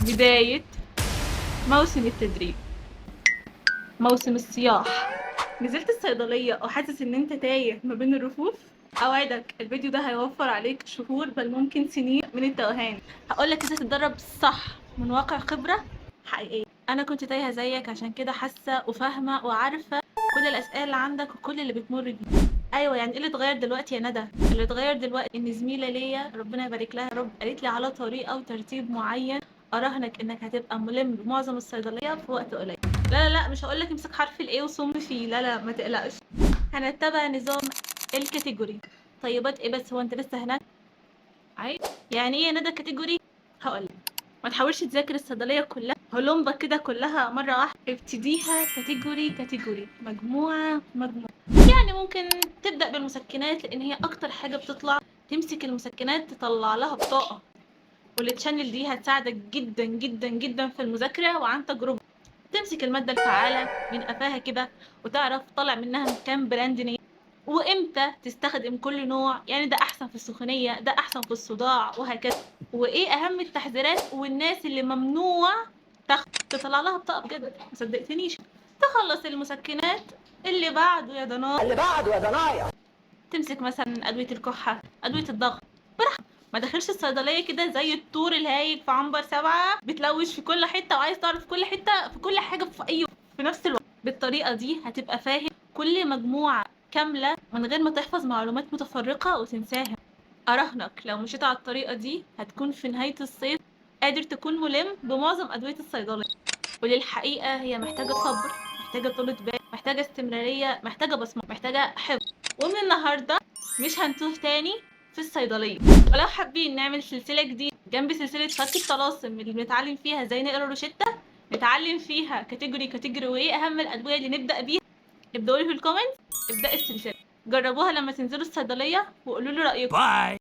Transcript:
بداية موسم التدريب، موسم الصياح. نزلت الصيدلية وحاسس ان انت تايه ما بين الرفوف؟ اوعدك الفيديو ده هيوفر عليك شهور بل ممكن سنين من التوهان. هقولك ازاي تتدرب صح من واقع خبرة حقيقية. انا كنت تايهة زيك، عشان كده حاسة وفاهمة وعارفة كل الاسئله اللي عندك وكل اللي بتمر بيه. ايوه، يعني ايه اللي اتغير دلوقتي يا ندى؟ اللي اتغير دلوقتي ان زميله ليا ربنا يبارك لها يا رب قالت لي على طريقه وترتيب معين اراهنك انك هتبقى ملم بمعظم الصيدليه في وقت قليل. لا لا لا، مش هقول لك امسك حرف الايه وصم فيه، لا لا ما تقلقش. هنتبع نظام الكاتيجوري. طيبات ايه بس؟ هو انت لسه هناك؟ عايز يعني ايه يا ندى كاتيجوري؟ هقول لك، ما تحاولش تذاكر الصيدليه كلها هلومبا كده كلها مره واحده. ابتديها كاتيجوري كاتيجوري، مجموعه مجموعه. يعني ممكن تبدا بالمسكنات لان هي اكتر حاجه بتطلع. تمسك المسكنات تطلع لها بطاقه، والتشانل دي هتساعدك جدا جدا جدا في المذاكره وعن تجربه. تمسك الماده الفعاله من قفاها كده وتعرف طالع منها كام براند نية، وامتى تستخدم كل نوع. يعني ده احسن في السخونيه، ده احسن في الصداع، وهكذا. وايه اهم التحذيرات والناس اللي ممنوع تاخد. تطلع لها بطاقه بجد، مصدقتنيش. تخلص المسكنات، اللي بعده يا ضنايا تمسك مثلا ادويه الكحه، ادويه الضغط. براحتك، ما داخلش الصيدليه كده زي الطور الهايج في عنبر 7 بتلوش في كل حته وعايز تعرف كل حته في كل حاجه في نفس الوقت. بالطريقه دي هتبقى فاهم كل مجموعه كامله من غير ما تحفظ معلومات متفرقه وتنساها. اراهنك لو مشيت على الطريقه دي هتكون في نهايه الصيف قادر تكون ملم بمعظم ادويه الصيدليه. وللحقيقه هي محتاجه صبر، محتاجه طولة بال، محتاجه استمراريه، محتاجه بصمه، محتاجه حفظ. ومن النهارده مش هنتوه تاني في الصيدليه. ولو حابين نعمل سلسله جديده جنب سلسله فك الطلاسم اللي بنتعلم فيها ازاي نقرا روشته، نتعلم فيها كاتيجوري كاتيجوري وايه اهم الادويه اللي نبدا بيها، ابدأوا لي في الكومنت. ابدأ السلسله، جربوها لما تنزلوا الصيدليه وقولوا لي رايكم. باي.